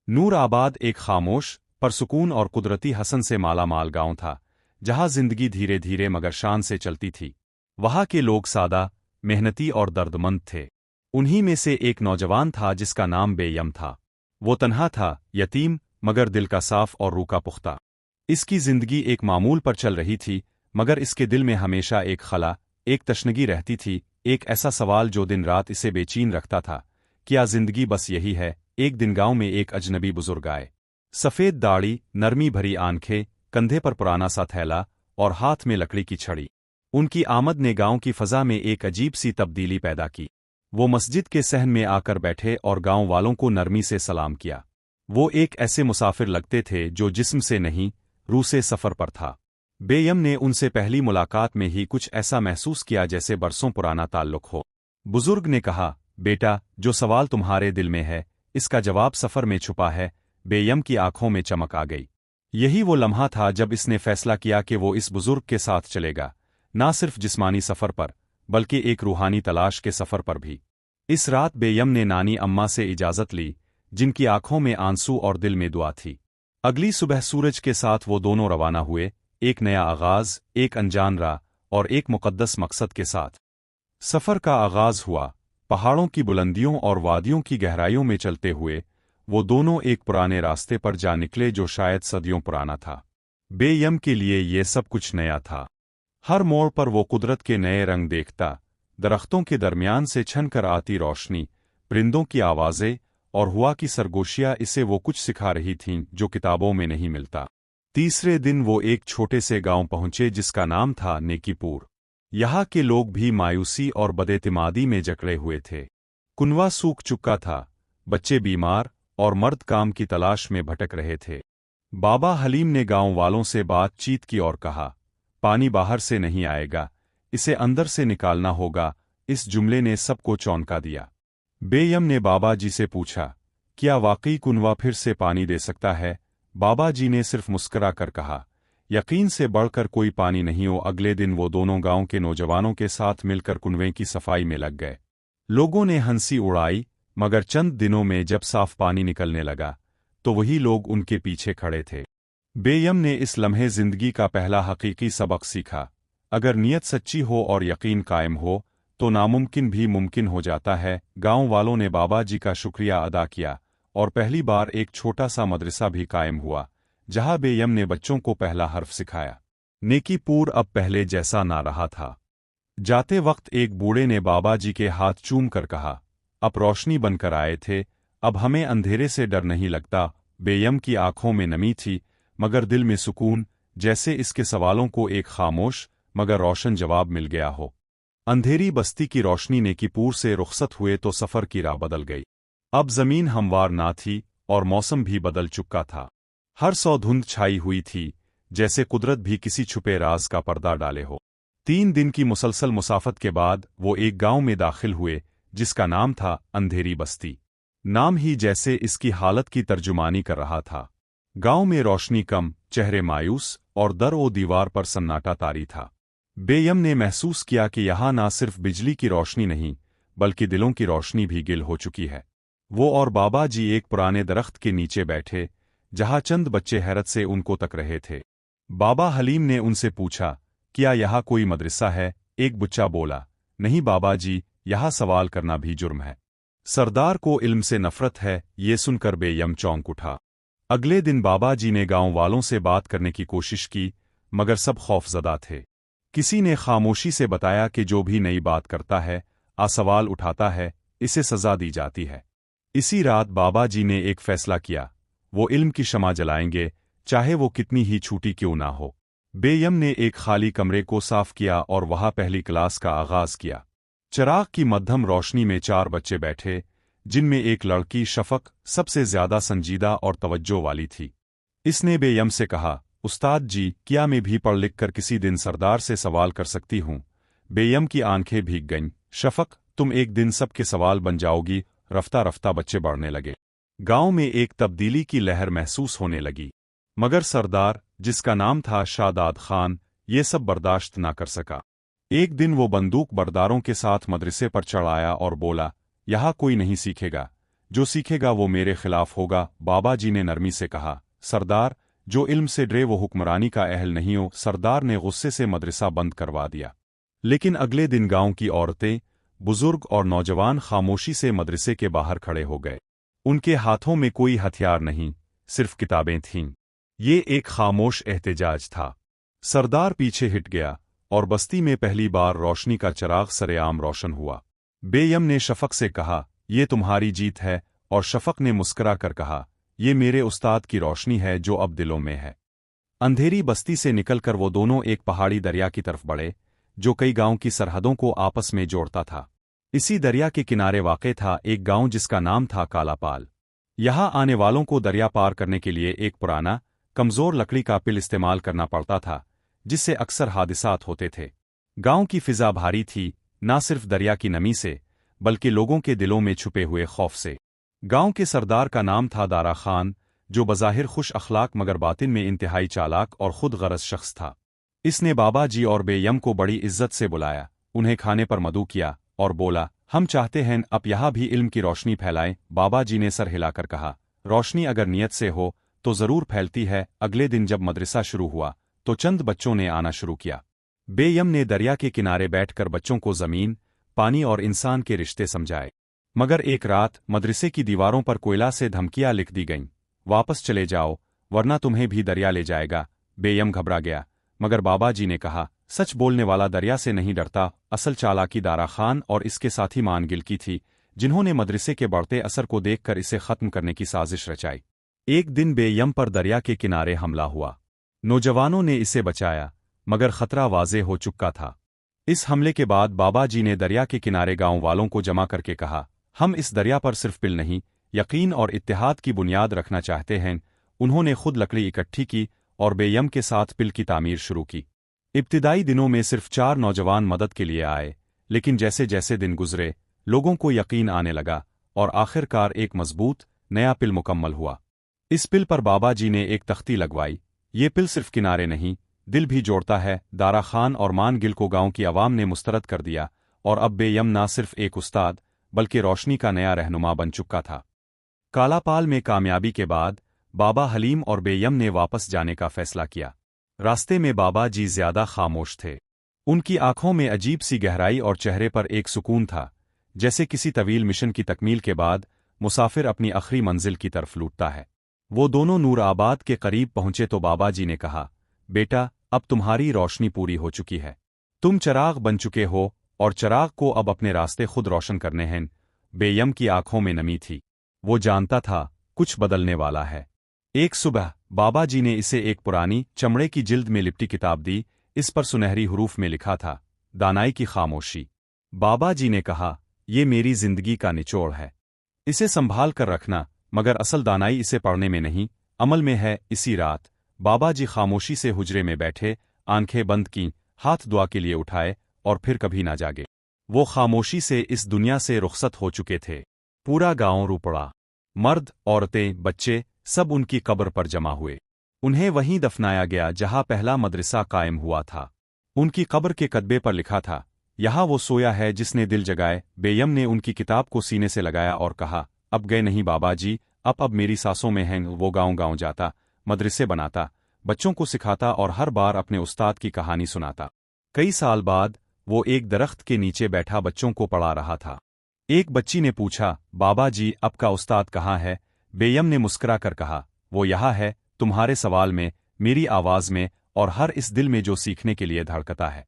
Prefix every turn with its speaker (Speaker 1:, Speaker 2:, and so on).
Speaker 1: नूर आबाद एक खामोश परसुकून और कुदरती हसन से माला माल गांव था, जहां जिंदगी धीरे धीरे मगर शान से चलती थी। वहां के लोग सादा, मेहनती और दर्दमंद थे। उन्हीं में से एक नौजवान था जिसका नाम बेयम था। वो तन्हा था, यतीम, मगर दिल का साफ और रूह का पुख्ता। इसकी जिंदगी एक मामूल पर चल रही थी, मगर इसके दिल में हमेशा एक खला, एक तशनगी रहती थी, एक ऐसा सवाल जो दिन रात इसे बेचैन रखता था। क्या जिंदगी बस यही है? एक दिन गांव में एक अजनबी बुजुर्ग आए। सफेद दाढ़ी, नरमी भरी आंखें, कंधे पर पुराना सा थैला और हाथ में लकड़ी की छड़ी। उनकी आमद ने गांव की फजा में एक अजीब सी तब्दीली पैदा की। वो मस्जिद के सहन में आकर बैठे और गांव वालों को नरमी से सलाम किया। वो एक ऐसे मुसाफिर लगते थे जो जिस्म से नहीं, रूह से सफर पर था। बेयम ने उनसे पहली मुलाकात में ही कुछ ऐसा महसूस किया जैसे बरसों पुराना ताल्लुक हो। बुजुर्ग ने कहा, बेटा, जो सवाल तुम्हारे दिल में है, इसका जवाब सफर में छुपा है। बेयम की आंखों में चमक आ गई। यही वो लम्हा था जब इसने फैसला किया कि वो इस बुजुर्ग के साथ चलेगा, ना सिर्फ जिस्मानी सफर पर, बल्कि एक रूहानी तलाश के सफर पर भी। इस रात बेयम ने नानी अम्मा से इजाजत ली, जिनकी आंखों में आंसू और दिल में दुआ थी। अगली सुबह सूरज के साथ वो दोनों रवाना हुए, एक नया आगाज, एक अनजान राह और एक मुकद्दस मकसद के साथ। सफर का आगाज हुआ। पहाड़ों की बुलंदियों और वादियों की गहराइयों में चलते हुए वो दोनों एक पुराने रास्ते पर जा निकले जो शायद सदियों पुराना था। बेयम के लिए ये सब कुछ नया था। हर मोड़ पर वो कुदरत के नए रंग देखता, दरख्तों के दरमियान से छन कर आती रोशनी, परिंदों की आवाज़ें और हवा की सरगोशियां इसे वो कुछ सिखा रही थीं जो किताबों में नहीं मिलता। तीसरे दिन वो एक छोटे से गांव पहुंचे जिसका नाम था नेकीपुर। यहाँ के लोग भी मायूसी और बदएतिमादी में जकड़े हुए थे। कुनवा सूख चुका था, बच्चे बीमार और मर्द काम की तलाश में भटक रहे थे। बाबा हलीम ने गांव वालों से बातचीत की और कहा, पानी बाहर से नहीं आएगा, इसे अंदर से निकालना होगा। इस जुमले ने सबको चौंका दिया। बेयम ने बाबा जी से पूछा, क्या वाकई कुनवा फिर से पानी दे सकता है? बाबा जी ने सिर्फ मुस्करा कर कहा, यकीन से बढ़कर कोई पानी नहीं हो। अगले दिन वो दोनों गांव के नौजवानों के साथ मिलकर कुनवे की सफाई में लग गए। लोगों ने हंसी उड़ाई, मगर चंद दिनों में जब साफ पानी निकलने लगा, तो वही लोग उनके पीछे खड़े थे। बेयम ने इस लम्हे जिंदगी का पहला हकीकी सबक सीखा। अगर नीयत सच्ची हो और यकीन कायम हो, तो नामुमकिन भी मुमकिन हो जाता है। गांव वालों ने बाबा जी का शुक्रिया अदा किया और पहली बार एक छोटा सा मदरसा भी कायम हुआ, जहां बेयम ने बच्चों को पहला हर्फ सिखाया। नेकीपुर अब पहले जैसा ना रहा था। जाते वक्त एक बूढ़े ने बाबा जी के हाथ चूम कर कहा, अब रोशनी बनकर आए थे, अब हमें अंधेरे से डर नहीं लगता। बेयम की आंखों में नमी थी, मगर दिल में सुकून, जैसे इसके सवालों को एक खामोश मगर रोशन जवाब मिल गया हो। अंधेरी बस्ती की रोशनी नेकीपुर से रुखसत हुए तो सफर की राह बदल गई। अब जमीन हमवार ना थी और मौसम भी बदल चुका था। हर सौ धुंध छाई हुई थी, जैसे कुदरत भी किसी छुपे राज का पर्दा डाले हो। 3 दिन की मुसलसल मुसाफत के बाद वो एक गांव में दाखिल हुए जिसका नाम था अंधेरी बस्ती। नाम ही जैसे इसकी हालत की तर्जुमानी कर रहा था। गांव में रोशनी कम, चेहरे मायूस और दर ओ दीवार पर सन्नाटा तारी था। बेयम ने महसूस किया कि यहाँ ना सिर्फ बिजली की रोशनी नहीं, बल्कि दिलों की रोशनी भी गिल हो चुकी है। वो और बाबा जी एक पुराने दरख्त के नीचे बैठे, जहाँ चंद बच्चे हैरत से उनको तक रहे थे। बाबा हलीम ने उनसे पूछा, क्या यहाँ कोई मदरसा है? एक बच्चा बोला, नहीं बाबा जी, यहाँ सवाल करना भी जुर्म है। सरदार को इल्म से नफरत है। ये सुनकर बेयम चौंक उठा। अगले दिन बाबा जी ने गांव वालों से बात करने की कोशिश की, मगर सब खौफजदा थे। किसी ने खामोशी से बताया कि जो भी नई बात करता है, सवाल उठाता है, इसे सजा दी जाती है। इसी रात बाबा जी ने एक फैसला किया, वो इल्म की शमा जलाएंगे, चाहे वो कितनी ही छूटी क्यों ना हो। बेयम ने एक खाली कमरे को साफ किया और वहां पहली क्लास का आगाज किया। चिराग की मध्यम रोशनी में 4 बच्चे बैठे, जिनमें एक लड़की शफक सबसे ज्यादा संजीदा और तवज्जो वाली थी। इसने बेयम से कहा, उस्ताद जी, क्या मैं भी पढ़ लिख कर किसी दिन सरदार से सवाल कर सकती हूँ? बेयम की आंखें भीग गईं। शफक, तुम एक दिन सबके सवाल बन जाओगी। रफ्ता रफ्ता बच्चे बढ़ने लगे। गांव में एक तब्दीली की लहर महसूस होने लगी, मगर सरदार, जिसका नाम था शादाद खान, ये सब बर्दाश्त ना कर सका। एक दिन वो बंदूक बरदारों के साथ मदरसे पर चढ़ आया और बोला, यहाँ कोई नहीं सीखेगा, जो सीखेगा वो मेरे खिलाफ होगा। बाबा जी ने नरमी से कहा, सरदार, जो इल्म से डरे वो हुक्मरानी का अहल नहीं हो। सरदार ने गुस्से से मदरसा बंद करवा दिया। लेकिन अगले दिन गांव की औरतें, बुजुर्ग और नौजवान खामोशी से मदरसे के बाहर खड़े हो गए। उनके हाथों में कोई हथियार नहीं, सिर्फ किताबें थीं। ये एक खामोश एहतजाज था। सरदार पीछे हट गया और बस्ती में पहली बार रोशनी का चिराग सरेआम रोशन हुआ। बेयम ने शफक से कहा, ये तुम्हारी जीत है, और शफक ने मुस्करा कर कहा, ये मेरे उस्ताद की रोशनी है जो अब दिलों में है। अंधेरी बस्ती से निकलकर वो दोनों एक पहाड़ी दरिया की तरफ बढ़े, जो कई गांव की सरहदों को आपस में जोड़ता था। इसी दरिया के किनारे वाक़ था एक गांव जिसका नाम था कालापाल। यहां आने वालों को दरिया पार करने के लिए एक पुराना, कमज़ोर लकड़ी का पिल इस्तेमाल करना पड़ता था, जिससे अक्सर हादिसात होते थे। गांव की फिजा भारी थी, ना सिर्फ दरिया की नमी से, बल्कि लोगों के दिलों में छुपे हुए खौफ से। गांव के सरदार का नाम था दारा खान, जो बज़ाहिर खुश अखलाक मगर बातिन में इंतहाई चालाक और खुद गरज शख्स था। इसने बाबा जी और बेयम को बड़ी इज्जत से बुलाया, उन्हें खाने पर मदऊ किया और बोला, हम चाहते हैं आप यहाँ भी इल्म की रोशनी फैलाएं। बाबा जी ने सर हिलाकर कहा, रोशनी अगर नियत से हो तो ज़रूर फैलती है। अगले दिन जब मदरसा शुरू हुआ तो चंद बच्चों ने आना शुरू किया। बेयम ने दरिया के किनारे बैठकर बच्चों को ज़मीन, पानी और इंसान के रिश्ते समझाए। मगर एक रात मदरसे की दीवारों पर कोयला से धमकियां लिख दी गईं, वापस चले जाओ वरना तुम्हें भी दरिया ले जाएगा। बेयम घबरा गया, मगर बाबा जी ने कहा, सच बोलने वाला दरिया से नहीं डरता। असल चालाकी दारा खान और इसके साथी मानगिल की थी, जिन्होंने मदरसे के बढ़ते असर को देखकर इसे खत्म करने की साजिश रचाई। एक दिन बेयम पर दरिया के किनारे हमला हुआ। नौजवानों ने इसे बचाया, मगर खतरा वाज़े हो चुका था। इस हमले के बाद बाबा जी ने दरिया के किनारे गांव वालों को जमा करके कहा, हम इस दरिया पर सिर्फ पिल नहीं, यकीन और इत्तेहाद की बुनियाद रखना चाहते हैं। उन्होंने खुद लकड़ी इकट्ठी की और बेयम के साथ पिल की तामीर शुरू की। इब्तिदाई दिनों में सिर्फ 4 नौजवान मदद के लिए आए, लेकिन जैसे जैसे दिन गुजरे लोगों को यकीन आने लगा और आखिरकार एक मजबूत, नया पिल मुकम्मल हुआ। इस पिल पर बाबा जी ने एक तख्ती लगवाई। ये पिल सिर्फ किनारे नहीं, दिल भी जोड़ता है। दारा खान और मानगिल को गांव की आवाम ने मुस्तरद कर दिया और अब बेयम ना सिर्फ एक उस्ताद बल्कि रोशनी का नया रहनुमा बन चुका था। कालापाल में कामयाबी के बाद बाबा हलीम और बेयम ने वापस जाने का फैसला किया। रास्ते में बाबा जी ज्यादा खामोश थे। उनकी आंखों में अजीब सी गहराई और चेहरे पर एक सुकून था, जैसे किसी तवील मिशन की तकमील के बाद मुसाफिर अपनी आखिरी मंजिल की तरफ लूटता है। वो दोनों नूर आबाद के करीब पहुंचे तो बाबा जी ने कहा, बेटा, अब तुम्हारी रोशनी पूरी हो चुकी है। तुम चिराग बन चुके हो और चिराग को अब अपने रास्ते खुद रोशन करने हैं। बेयम की आंखों में नमी थी। वो जानता था कुछ बदलने वाला है। एक सुबह बाबा जी ने इसे एक पुरानी चमड़े की जिल्द में लिपटी किताब दी। इस पर सुनहरी हरूफ में लिखा था, दानाई की खामोशी। बाबा जी ने कहा, ये मेरी जिंदगी का निचोड़ है, इसे संभाल कर रखना। मगर असल दानाई इसे पढ़ने में नहीं, अमल में है। इसी रात बाबा जी खामोशी से हुजरे में बैठे, आंखें बंद की, हाथ दुआ के लिए उठाए और फिर कभी ना जागे। वो खामोशी से इस दुनिया से रुखसत हो चुके थे। पूरा गांव रो पड़ा। मर्द, औरतें, बच्चे सब उनकी कब्र पर जमा हुए। उन्हें वहीं दफनाया गया जहां पहला मदरसा कायम हुआ था। उनकी कब्र के कदबे पर लिखा था, यहाँ वो सोया है जिसने दिल जगाए। बेयम ने उनकी किताब को सीने से लगाया और कहा, अब गए नहीं बाबा जी, अब मेरी सांसों में हैं। वो गांव-गांव जाता, मदरसे बनाता, बच्चों को सिखाता और हर बार अपने उस्ताद की कहानी सुनाता। कई साल बाद वो एक दरख्त के नीचे बैठा बच्चों को पढ़ा रहा था। एक बच्ची ने पूछा, बाबा जी, आपका उस्ताद कहाँ है? बेयम ने मुस्कुरा कर कहा, वो यहाँ है, तुम्हारे सवाल में, मेरी आवाज में और हर इस दिल में जो सीखने के लिए धड़कता है।